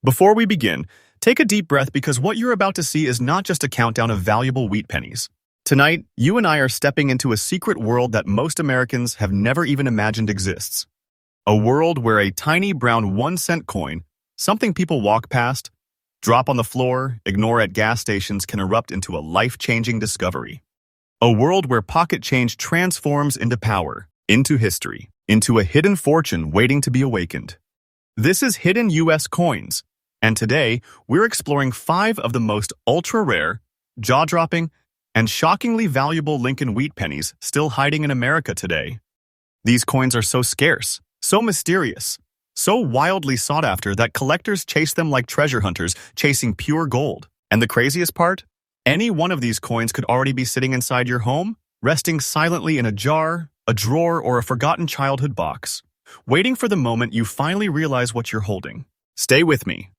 Before we begin, take a deep breath because what you're about to see is not just a countdown of valuable wheat pennies. Tonight, you and I are stepping into a secret world that most Americans have never even imagined exists. A world where a tiny brown 1-cent coin, something people walk past, drop on the floor, ignore at gas stations, can erupt into a life-changing discovery. A world where pocket change transforms into power, into history, into a hidden fortune waiting to be awakened. This is Hidden U.S. Coins, and today we're exploring 5 of the most ultra-rare, jaw-dropping, and shockingly valuable Lincoln wheat pennies still hiding in America today. These coins are so scarce, so mysterious, so wildly sought after that collectors chase them like treasure hunters chasing pure gold. And the craziest part? Any one of these coins could already be sitting inside your home, resting silently in a jar, a drawer, or a forgotten childhood box, waiting for the moment you finally realize what you're holding. Stay with me,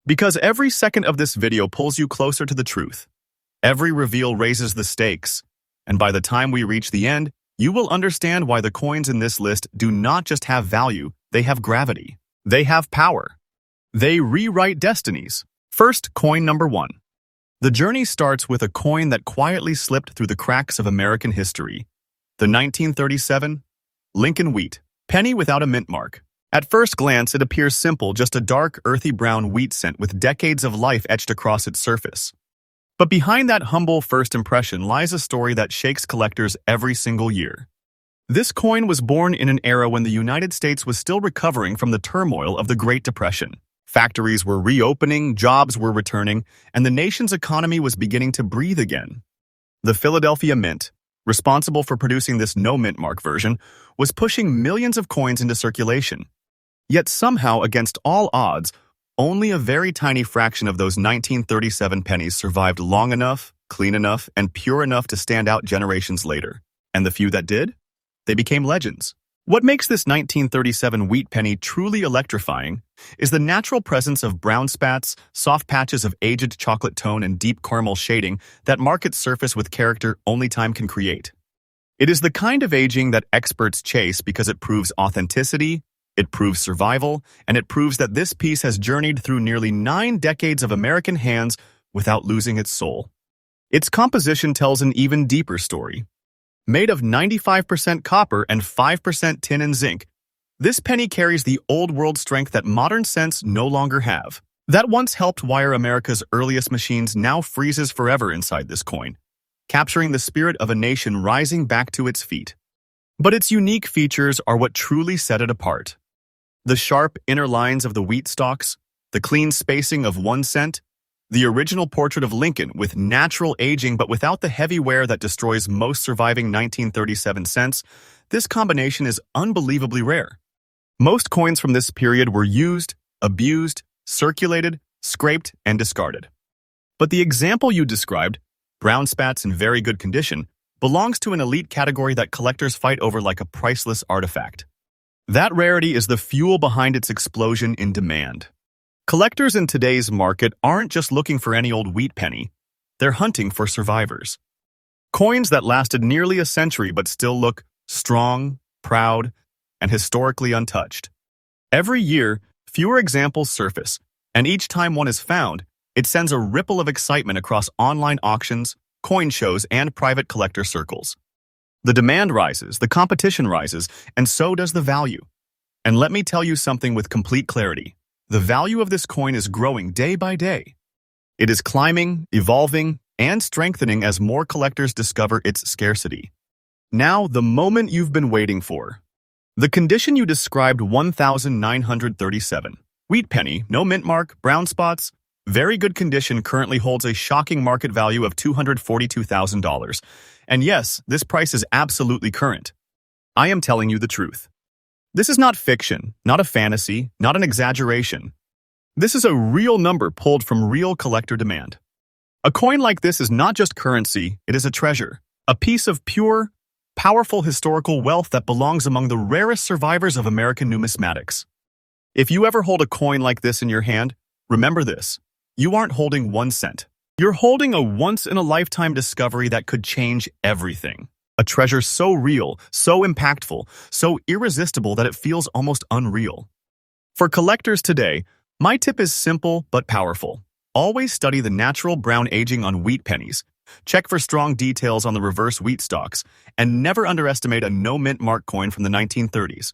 because every second of this video pulls you closer to the truth. Every reveal raises the stakes, and by the time we reach the end, you will understand why the coins in this list do not just have value, they have gravity. They have power. They rewrite destinies. First, coin number 1. The journey starts with a coin that quietly slipped through the cracks of American history. The 1937 Lincoln Wheat penny without a mint mark. At first glance, it appears simple, just a dark, earthy brown wheat cent with decades of life etched across its surface. But behind that humble first impression lies a story that shakes collectors every single year. This coin was born in an era when the United States was still recovering from the turmoil of the Great Depression. Factories were reopening, jobs were returning, and the nation's economy was beginning to breathe again. The Philadelphia Mint, responsible for producing this no-mint mark version, was pushing millions of coins into circulation. Yet somehow, against all odds, only a very tiny fraction of those 1937 pennies survived long enough, clean enough, and pure enough to stand out generations later. And the few that did? They became legends. What makes this 1937 wheat penny truly electrifying is the natural presence of brown spats, soft patches of aged chocolate tone, and deep caramel shading that mark its surface with character only time can create. It is the kind of aging that experts chase because it proves authenticity, it proves survival, and it proves that this piece has journeyed through nearly 9 decades of American hands without losing its soul. Its composition tells an even deeper story. Made of 95% copper and 5% tin and zinc, this penny carries the old-world strength that modern cents no longer have. That once helped wire America's earliest machines now freezes forever inside this coin, capturing the spirit of a nation rising back to its feet. But its unique features are what truly set it apart. The sharp inner lines of the wheat stalks, the clean spacing of 1 cent, the original portrait of Lincoln with natural aging but without the heavy wear that destroys most surviving 1937 cents, this combination is unbelievably rare. Most coins from this period were used, abused, circulated, scraped, and discarded. But the example you described, brown spats in very good condition, belongs to an elite category that collectors fight over like a priceless artifact. That rarity is the fuel behind its explosion in demand. Collectors in today's market aren't just looking for any old wheat penny, they're hunting for survivors. Coins that lasted nearly a century but still look strong, proud, and historically untouched. Every year, fewer examples surface, and each time one is found, it sends a ripple of excitement across online auctions, coin shows, and private collector circles. The demand rises, the competition rises, and so does the value. And let me tell you something with complete clarity. The value of this coin is growing day by day. It is climbing, evolving, and strengthening as more collectors discover its scarcity. Now, the moment you've been waiting for. The condition you described, 1937. Wheat penny, no mint mark, brown spots, very good condition, currently holds a shocking market value of $242,000. And yes, this price is absolutely current. I am telling you the truth. This is not fiction, not a fantasy, not an exaggeration. This is a real number pulled from real collector demand. A coin like this is not just currency, it is a treasure, a piece of pure, powerful historical wealth that belongs among the rarest survivors of American numismatics. If you ever hold a coin like this in your hand, remember this. You aren't holding 1 cent. You're holding a once-in-a-lifetime discovery that could change everything. A treasure so real, so impactful, so irresistible that it feels almost unreal. For collectors today, My tip is simple but powerful. Always study the natural brown aging on wheat pennies. Check for strong details on the reverse wheat stalks, and never underestimate a no-mint mark coin from the 1930s.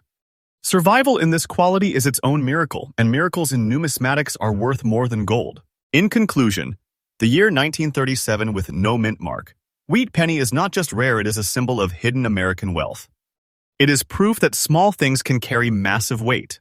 Survival in this quality is its own miracle, and miracles in numismatics are worth more than gold. In conclusion, the year 1937 with no mint mark. Wheat penny is not just rare, it is a symbol of hidden American wealth. It is proof that small things can carry massive weight.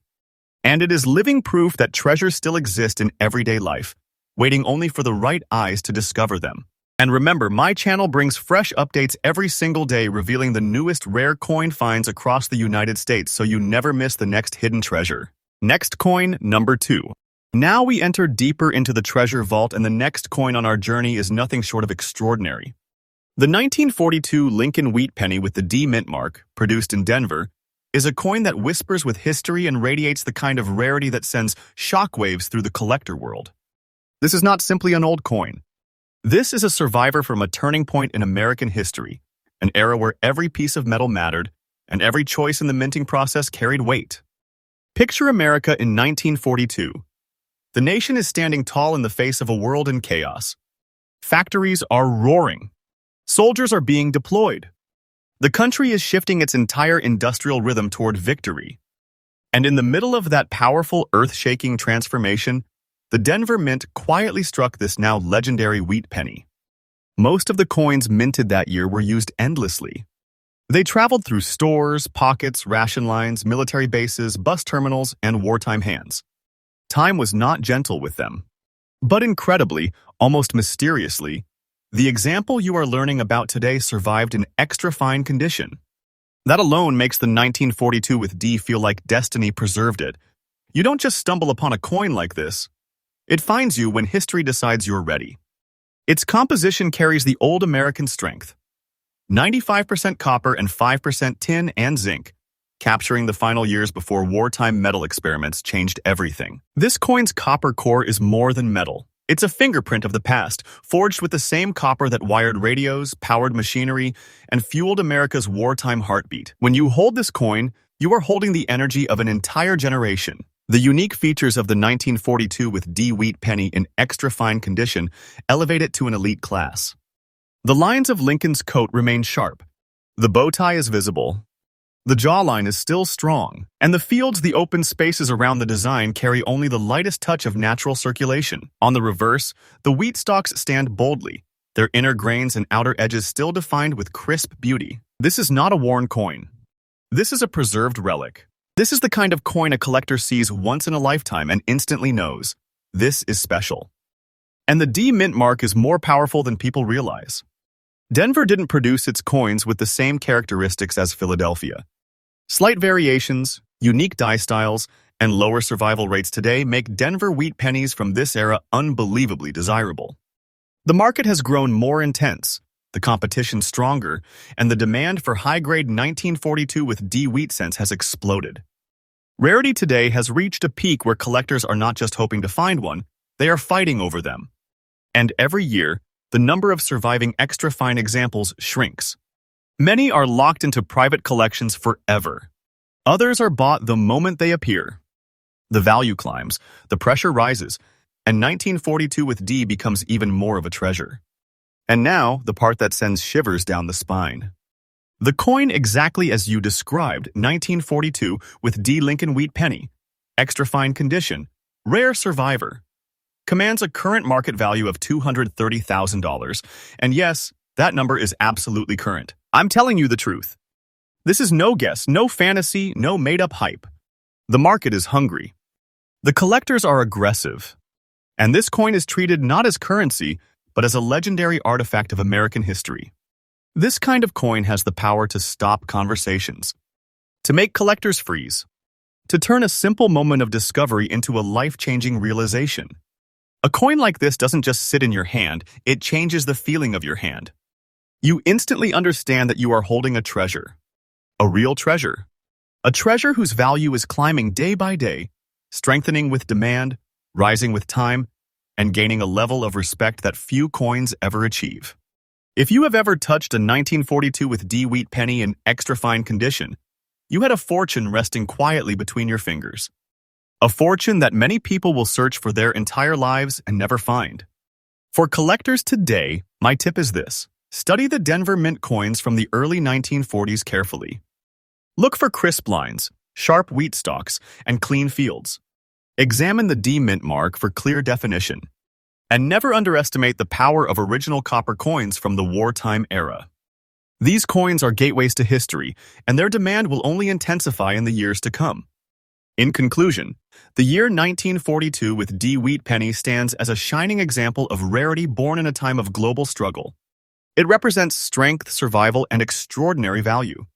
And it is living proof that treasures still exist in everyday life, waiting only for the right eyes to discover them. And remember, my channel brings fresh updates every single day revealing the newest rare coin finds across the United States so you never miss the next hidden treasure. Next coin, number 2. Now we enter deeper into the treasure vault, and the next coin on our journey is nothing short of extraordinary. The 1942 Lincoln wheat penny with the D mint mark, produced in Denver, is a coin that whispers with history and radiates the kind of rarity that sends shockwaves through the collector world. This is not simply an old coin. This is a survivor from a turning point in American history, an era where every piece of metal mattered and every choice in the minting process carried weight. Picture America in 1942. The nation is standing tall in the face of a world in chaos. Factories are roaring. Soldiers are being deployed. The country is shifting its entire industrial rhythm toward victory. And in the middle of that powerful, earth-shaking transformation, the Denver Mint quietly struck this now legendary wheat penny. Most of the coins minted that year were used endlessly. They traveled through stores, pockets, ration lines, military bases, bus terminals, and wartime hands. Time was not gentle with them. But incredibly, almost mysteriously, the example you are learning about today survived in extra fine condition. That alone makes the 1942 with D feel like destiny preserved it. You don't just stumble upon a coin like this. It finds you when history decides you're ready. Its composition carries the old American strength. 95% copper and 5% tin and zinc, capturing the final years before wartime metal experiments changed everything. This coin's copper core is more than metal. It's a fingerprint of the past, forged with the same copper that wired radios, powered machinery, and fueled America's wartime heartbeat. When you hold this coin, you are holding the energy of an entire generation. The unique features of the 1942 with D wheat penny in extra fine condition elevate it to an elite class. The lines of Lincoln's coat remain sharp. The bow tie is visible. The jawline is still strong, and the open spaces around the design carry only the lightest touch of natural circulation. On the reverse, the wheat stalks stand boldly, their inner grains and outer edges still defined with crisp beauty. This is not a worn coin. This is a preserved relic. This is the kind of coin a collector sees once in a lifetime and instantly knows, this is special. And the D mint mark is more powerful than people realize. Denver didn't produce its coins with the same characteristics as Philadelphia. Slight variations, unique die styles, and lower survival rates today make Denver wheat pennies from this era unbelievably desirable. The market has grown more intense, the competition stronger, and the demand for high-grade 1942 with D wheat cents has exploded. Rarity today has reached a peak where collectors are not just hoping to find one, they are fighting over them. And every year, the number of surviving extra fine examples shrinks. Many are locked into private collections forever. Others are bought the moment they appear. The value climbs, the pressure rises, and 1942 with D becomes even more of a treasure. And now, the part that sends shivers down the spine. The coin exactly as you described, 1942 with D Lincoln wheat penny, extra fine condition, rare survivor, commands a current market value of $230,000, and yes, that number is absolutely current. I'm telling you the truth. This is no guess, no fantasy, no made-up hype. The market is hungry. The collectors are aggressive. And this coin is treated not as currency, but as a legendary artifact of American history. This kind of coin has the power to stop conversations, to make collectors freeze, to turn a simple moment of discovery into a life-changing realization. A coin like this doesn't just sit in your hand, it changes the feeling of your hand. You instantly understand that you are holding a treasure. A real treasure. A treasure whose value is climbing day by day, strengthening with demand, rising with time, and gaining a level of respect that few coins ever achieve. If you have ever touched a 1942 with D wheat penny in extra fine condition, you had a fortune resting quietly between your fingers. a fortune that many people will search for their entire lives and never find. For collectors today, my tip is this. Study the Denver Mint coins from the early 1940s carefully. Look for crisp lines, sharp wheat stalks, and clean fields. Examine the D mint mark for clear definition. And never underestimate the power of original copper coins from the wartime era. These coins are gateways to history, and their demand will only intensify in the years to come. In conclusion, the year 1942 with D wheat penny stands as a shining example of rarity born in a time of global struggle. It represents strength, survival, and extraordinary value.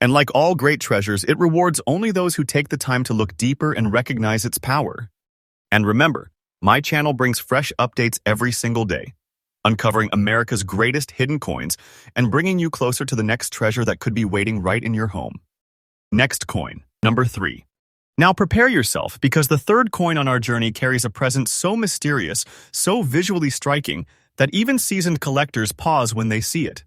And like all great treasures, it rewards only those who take the time to look deeper and recognize its power. And remember, my channel brings fresh updates every single day, uncovering America's greatest hidden coins and bringing you closer to the next treasure that could be waiting right in your home. Next coin, number 3. Now prepare yourself, because the third coin on our journey carries a presence so mysterious, so visually striking, that even seasoned collectors pause when they see it.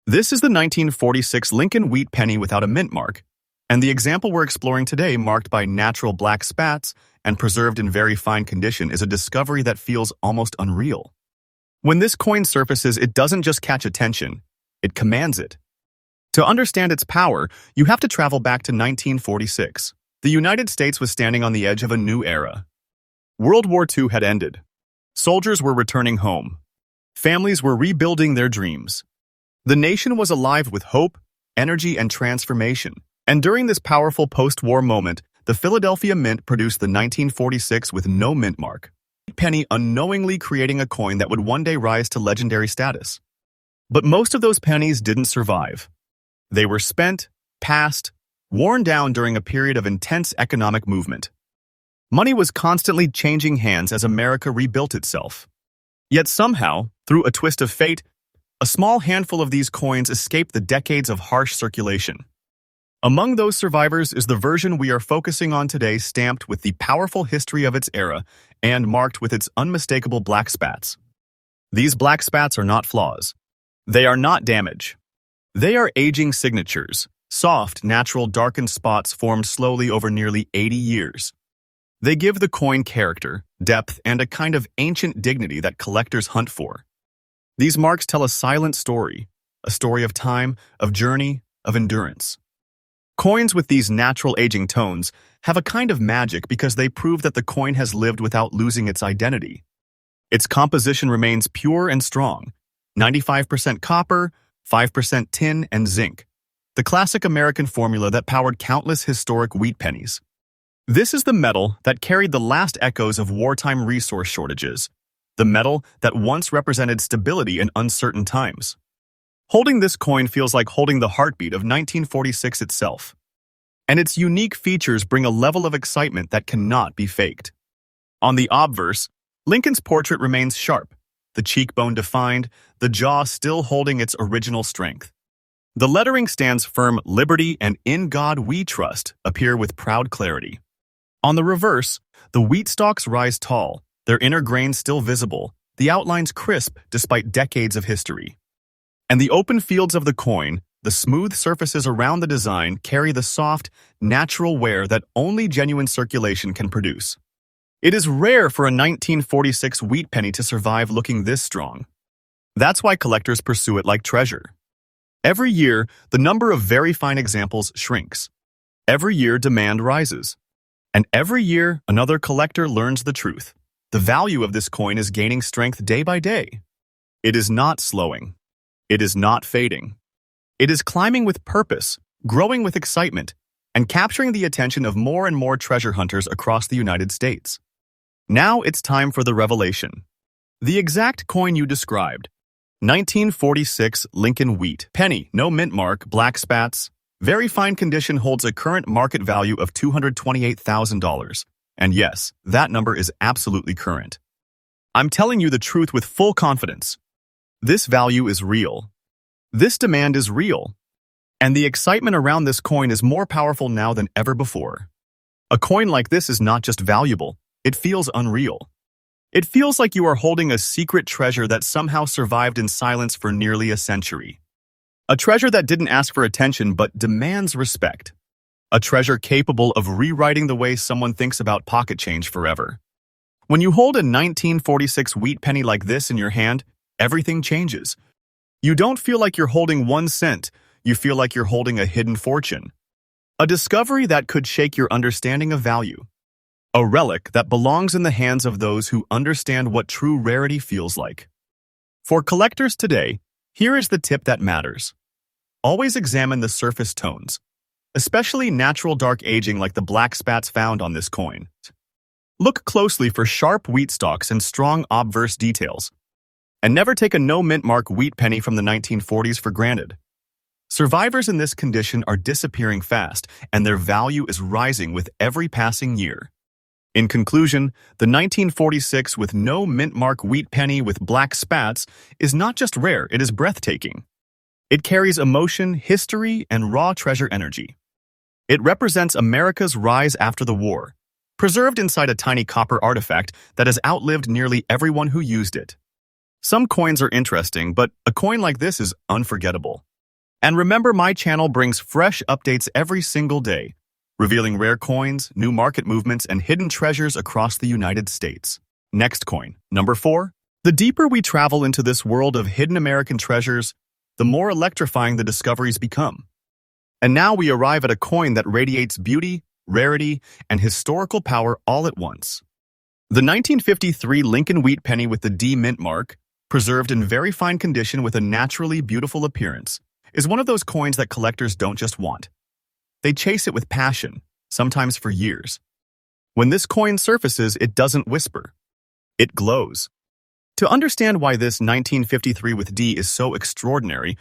This is the 1946 Lincoln wheat penny without a mint mark, and the example we're exploring today, marked by natural black spats and preserved in very fine condition, is a discovery that feels almost unreal. When this coin surfaces, it doesn't just catch attention, it commands it. To understand its power, you have to travel back to 1946. The United States was standing on the edge of a new era. World War II had ended. Soldiers were returning home. Families were rebuilding their dreams. The nation was alive with hope, energy, and transformation. And during this powerful post-war moment, the Philadelphia Mint produced the 1946 with no mint mark penny, unknowingly creating a coin that would one day rise to legendary status. But most of those pennies didn't survive. They were spent, passed, worn down during a period of intense economic movement. Money was constantly changing hands as America rebuilt itself. Yet somehow, through a twist of fate, a small handful of these coins escaped the decades of harsh circulation. Among those survivors is the version we are focusing on today, stamped with the powerful history of its era and marked with its unmistakable black spats. These black spats are not flaws. They are not damage. They are aging signatures, soft, natural darkened spots formed slowly over nearly 80 years. They give the coin character, depth, and a kind of ancient dignity that collectors hunt for. These marks tell a silent story, a story of time, of journey, of endurance. Coins with these natural aging tones have a kind of magic because they prove that the coin has lived without losing its identity. Its composition remains pure and strong, 95% copper, 5% tin, and zinc, the classic American formula that powered countless historic wheat pennies. This is the metal that carried the last echoes of wartime resource shortages, the metal that once represented stability in uncertain times. Holding this coin feels like holding the heartbeat of 1946 itself. And its unique features bring a level of excitement that cannot be faked. On the obverse, Lincoln's portrait remains sharp, the cheekbone defined, the jaw still holding its original strength. The lettering stands firm. Liberty and In God We Trust appear with proud clarity. On the reverse, the wheat stalks rise tall, their inner grain still visible, the outlines crisp despite decades of history. And the open fields of the coin, the smooth surfaces around the design, carry the soft, natural wear that only genuine circulation can produce. It is rare for a 1946 wheat penny to survive looking this strong. That's why collectors pursue it like treasure. Every year, the number of very fine examples shrinks. Every year, demand rises. And every year, another collector learns the truth. The value of this coin is gaining strength day by day. It is not slowing. It is not fading. It is climbing with purpose, growing with excitement, and capturing the attention of more and more treasure hunters across the United States. Now it's time for the revelation. The exact coin you described, 1946 Lincoln wheat penny, no mint mark, black spats, very fine condition, holds a current market value of $228,000. And yes, that number is absolutely current. I'm telling you the truth with full confidence. This value is real. This demand is real. And the excitement around this coin is more powerful now than ever before. A coin like this is not just valuable, it feels unreal. It feels like you are holding a secret treasure that somehow survived in silence for nearly a century. A treasure that didn't ask for attention but demands respect. a treasure capable of rewriting the way someone thinks about pocket change forever. When you hold a 1946 wheat penny like this in your hand, everything changes. You don't feel like you're holding 1 cent, you feel like you're holding a hidden fortune. A discovery that could shake your understanding of value. A relic that belongs in the hands of those who understand what true rarity feels like. For collectors today, here is the tip that matters. Always examine the surface tones, especially natural dark aging like the black spats found on this coin. Look closely for sharp wheat stalks and strong obverse details. And never take a no-mint mark wheat penny from the 1940s for granted. Survivors in this condition are disappearing fast, and their value is rising with every passing year. In conclusion, the 1946 with no mint mark wheat penny with black spats is not just rare, it is breathtaking. It carries emotion, history, and raw treasure energy. It represents America's rise after the war, preserved inside a tiny copper artifact that has outlived nearly everyone who used it. Some coins are interesting, but a coin like this is unforgettable. And remember, my channel brings fresh updates every single day, revealing rare coins, new market movements, and hidden treasures across the United States. Next coin, number 4. The deeper we travel into this world of hidden American treasures, the more electrifying the discoveries become. And now we arrive at a coin that radiates beauty, rarity, and historical power all at once. The 1953 Lincoln wheat penny with the D mint mark, preserved in very fine condition with a naturally beautiful appearance, is one of those coins that collectors don't just want. They chase it with passion, sometimes for years. When this coin surfaces, it doesn't whisper. It glows. To understand why this 1953 with D is so extraordinary,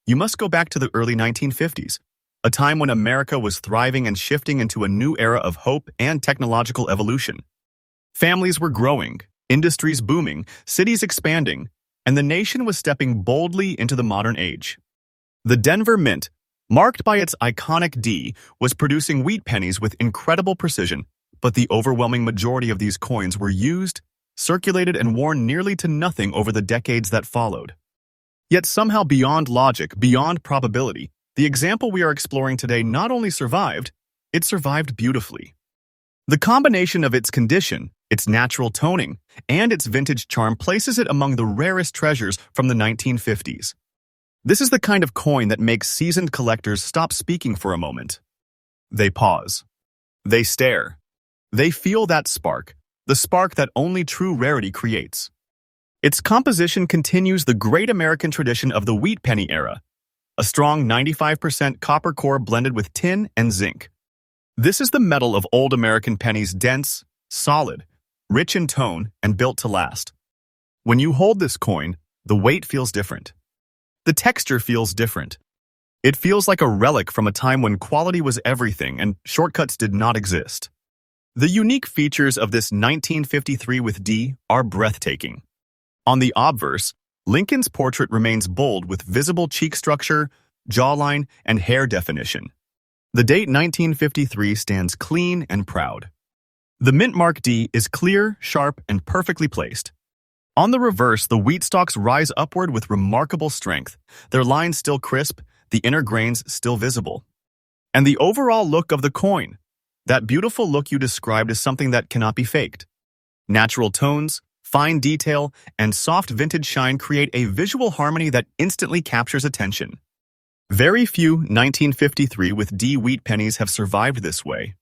you must go back to the early 1950s, a time when America was thriving and shifting into a new era of hope and technological evolution. Families were growing, industries booming, cities expanding, and the nation was stepping boldly into the modern age. The Denver Mint, marked by its iconic D, was producing wheat pennies with incredible precision, but the overwhelming majority of these coins were used, circulated, and worn nearly to nothing over the decades that followed. Yet somehow beyond logic, beyond probability, the example we are exploring today not only survived, it survived beautifully. The combination of its condition, its natural toning, and its vintage charm places it among the rarest treasures from the 1950s. This is the kind of coin that makes seasoned collectors stop speaking for a moment. They pause. They stare. They feel that spark, the spark that only true rarity creates. Its composition continues the great American tradition of the wheat penny era, a strong 95% copper core blended with tin and zinc. This is the metal of old American pennies, dense, solid, rich in tone, and built to last. When you hold this coin, the weight feels different. The texture feels different. It feels like a relic from a time when quality was everything and shortcuts did not exist. The unique features of this 1953 with D are breathtaking. On the obverse, Lincoln's portrait remains bold with visible cheek structure, jawline, and hair definition. The date 1953 stands clean and proud. The mint mark D is clear, sharp, and perfectly placed. On the reverse, the wheat stalks rise upward with remarkable strength, their lines still crisp, the inner grains still visible. And the overall look of the coin, that beautiful look you described, is something that cannot be faked. Natural tones, fine detail, and soft vintage shine create a visual harmony that instantly captures attention. Very few 1953 with D wheat pennies have survived this way.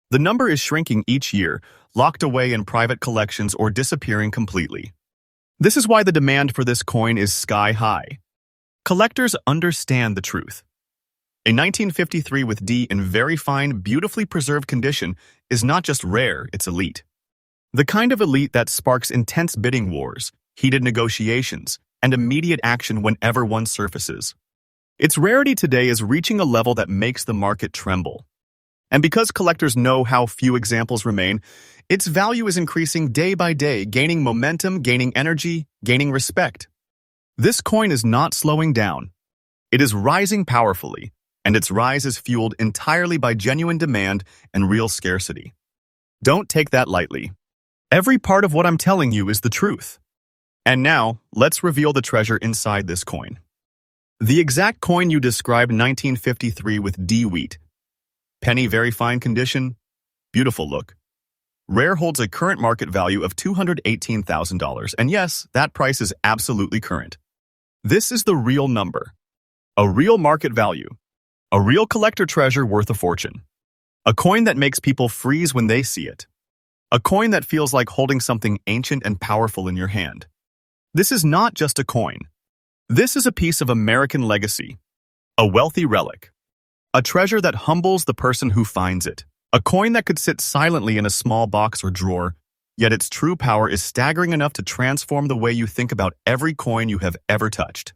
The number is shrinking each year, locked away in private collections or disappearing completely. This is why the demand for this coin is sky high. Collectors understand the truth. A 1953 with D in very fine, beautifully preserved condition is not just rare, it's elite. The kind of elite that sparks intense bidding wars, heated negotiations, and immediate action whenever one surfaces. Its rarity today is reaching a level that makes the market tremble. And because collectors know how few examples remain, its value is increasing day by day, gaining momentum, gaining energy, gaining respect. This coin is not slowing down. It is rising powerfully, and its rise is fueled entirely by genuine demand and real scarcity. Don't take that lightly. Every part of what I'm telling you is the truth. And now, let's reveal the treasure inside this coin. The exact coin you described, 1953 with D wheat. Penny very fine condition, beautiful look. Rare holds a current market value of $218,000, and yes, that price is absolutely current. This is the real number. A real market value. A real collector treasure worth a fortune. A coin that makes people freeze when they see it. A coin that feels like holding something ancient and powerful in your hand. This is not just a coin. This is a piece of American legacy. A wealthy relic. A treasure that humbles the person who finds it. A coin that could sit silently in a small box or drawer, yet its true power is staggering enough to transform the way you think about every coin you have ever touched.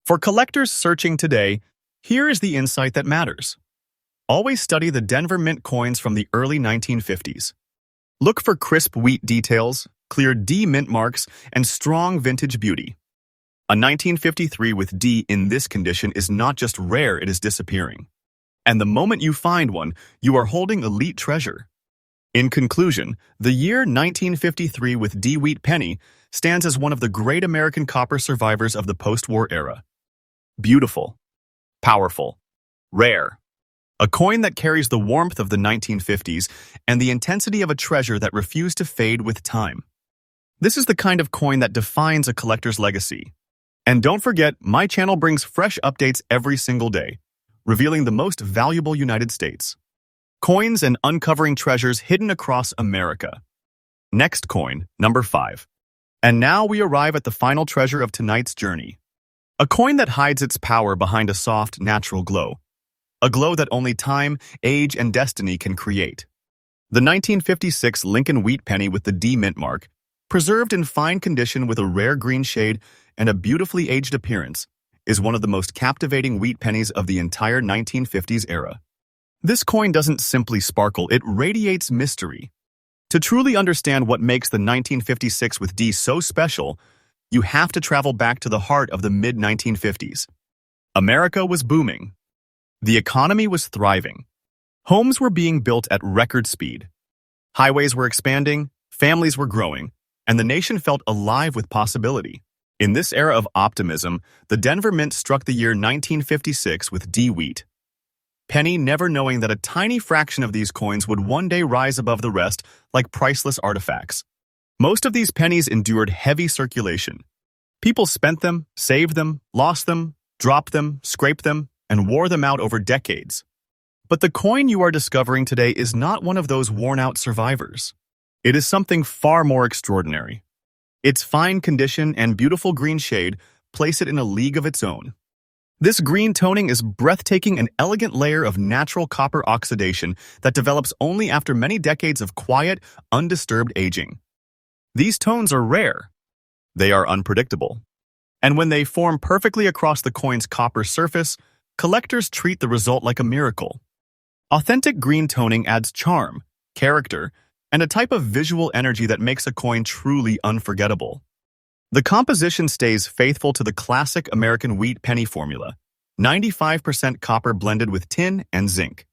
For collectors searching today, here is the insight that matters. Always study the Denver Mint coins from the early 1950s. Look for crisp wheat details, clear D mint marks, and strong vintage beauty. A 1953 with D in this condition is not just rare, it is disappearing. And the moment you find one, you are holding elite treasure. In conclusion, the year 1953 with D wheat penny stands as one of the great American copper survivors of the post-war era. Beautiful, powerful, rare. A coin that carries the warmth of the 1950s and the intensity of a treasure that refused to fade with time. This is the kind of coin that defines a collector's legacy. And don't forget, my channel brings fresh updates every single day, revealing the most valuable United States coins and uncovering treasures hidden across America. Next coin, number 5. And now we arrive at the final treasure of tonight's journey. A coin that hides its power behind a soft, natural glow. A glow that only time, age, and destiny can create. The 1956 Lincoln wheat penny with the D mint mark, preserved in fine condition with a rare green shade and a beautifully aged appearance, is one of the most captivating wheat pennies of the entire 1950s era. This coin doesn't simply sparkle, it radiates mystery. To truly understand what makes the 1956 with D so special, you have to travel back to the heart of the mid-1950s. America was booming. The economy was thriving. Homes were being built at record speed. Highways were expanding, families were growing, and the nation felt alive with possibility. In this era of optimism, the Denver Mint struck the year 1956 with D wheat penny, never knowing that a tiny fraction of these coins would one day rise above the rest like priceless artifacts. Most of these pennies endured heavy circulation. People spent them, saved them, lost them, dropped them, scraped them, and wore them out over decades. But the coin you are discovering today is not one of those worn-out survivors. It is something far more extraordinary. Its fine condition and beautiful green shade place it in a league of its own. This green toning is breathtaking, an elegant layer of natural copper oxidation that develops only after many decades of quiet, undisturbed aging. These tones are rare. They are unpredictable. And when they form perfectly across the coin's copper surface, collectors treat the result like a miracle. Authentic green toning adds charm, character, and a type of visual energy that makes a coin truly unforgettable. The composition stays faithful to the classic American wheat penny formula, 95% copper blended with tin and zinc.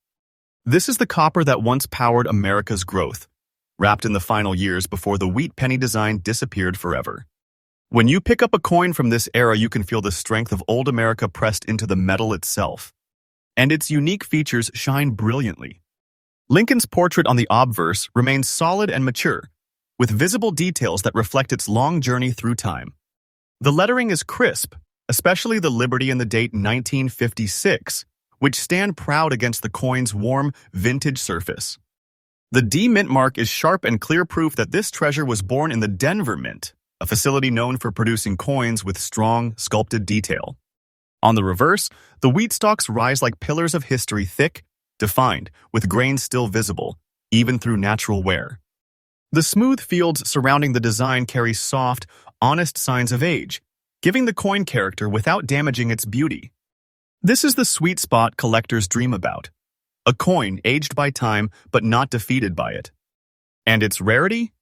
This is the copper that once powered America's growth, wrapped in the final years before the wheat penny design disappeared forever. When you pick up a coin from this era, you can feel the strength of old America pressed into the metal itself. And its unique features shine brilliantly. Lincoln's portrait on the obverse remains solid and mature, with visible details that reflect its long journey through time. The lettering is crisp, especially the Liberty and the date 1956, which stand proud against the coin's warm, vintage surface. The D Mint mark is sharp and clear proof that this treasure was born in the Denver Mint, a facility known for producing coins with strong, sculpted detail. On the reverse, the wheat stalks rise like pillars of history, thick, defined, with grains still visible, even through natural wear. The smooth fields surrounding the design carry soft, honest signs of age, giving the coin character without damaging its beauty. This is the sweet spot collectors dream about. A coin aged by time but not defeated by it. And its rarity?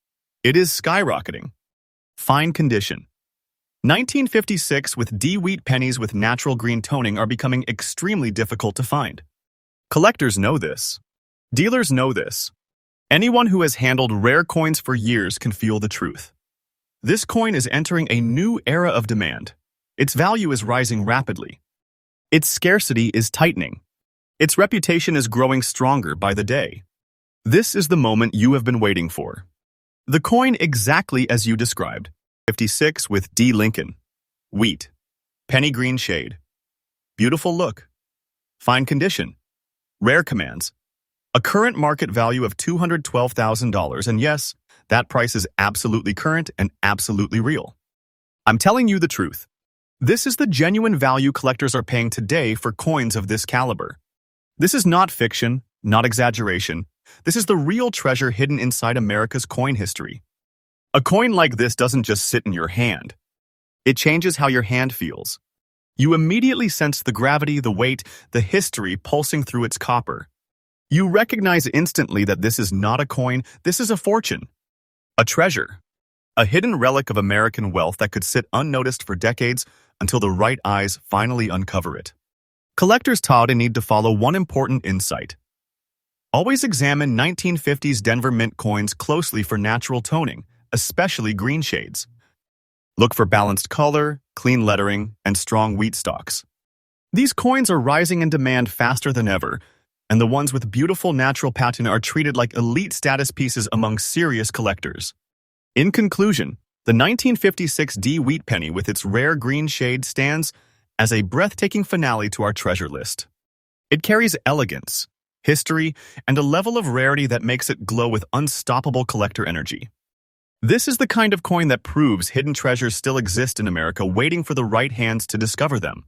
It is skyrocketing. Fine condition. 1956 with D wheat pennies with natural green toning are becoming extremely difficult to find. Collectors know this. Dealers know this. Anyone who has handled rare coins for years can feel the truth. This coin is entering a new era of demand. Its value is rising rapidly. Its scarcity is tightening. Its reputation is growing stronger by the day. This is the moment you have been waiting for. The coin exactly as you described. 56 with D. Lincoln. Wheat. Penny green shade. Beautiful look. Fine condition. Rare commands. A current market value of $212,000, and yes, that price is absolutely current and absolutely real. I'm telling you the truth. This is the genuine value collectors are paying today for coins of this caliber. This is not fiction, not exaggeration. This is the real treasure hidden inside America's coin history. A coin like this doesn't just sit in your hand. It changes how your hand feels. You immediately sense the gravity, the weight, the history pulsing through its copper. You recognize instantly that this is not a coin, this is a fortune. A treasure. A hidden relic of American wealth that could sit unnoticed for decades until the right eyes finally uncover it. Collectors today need to follow one important insight. Always examine 1950s Denver Mint coins closely for natural toning, especially green shades. Look for balanced color, clean lettering, and strong wheat stalks. These coins are rising in demand faster than ever, and the ones with beautiful natural patina are treated like elite status pieces among serious collectors. In conclusion, the 1956 D wheat penny with its rare green shade stands as a breathtaking finale to our treasure list. It carries elegance, history, and a level of rarity that makes it glow with unstoppable collector energy. This is the kind of coin that proves hidden treasures still exist in America, waiting for the right hands to discover them.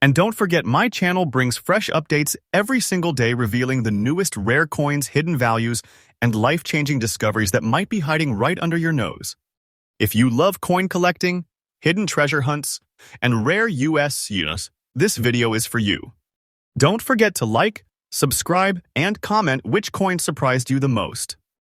And don't forget, my channel brings fresh updates every single day revealing the newest rare coins, hidden values, and life-changing discoveries that might be hiding right under your nose. If you love coin collecting, hidden treasure hunts, and rare US units, this video is for you. Don't forget to like, subscribe, and comment which coin surprised you the most.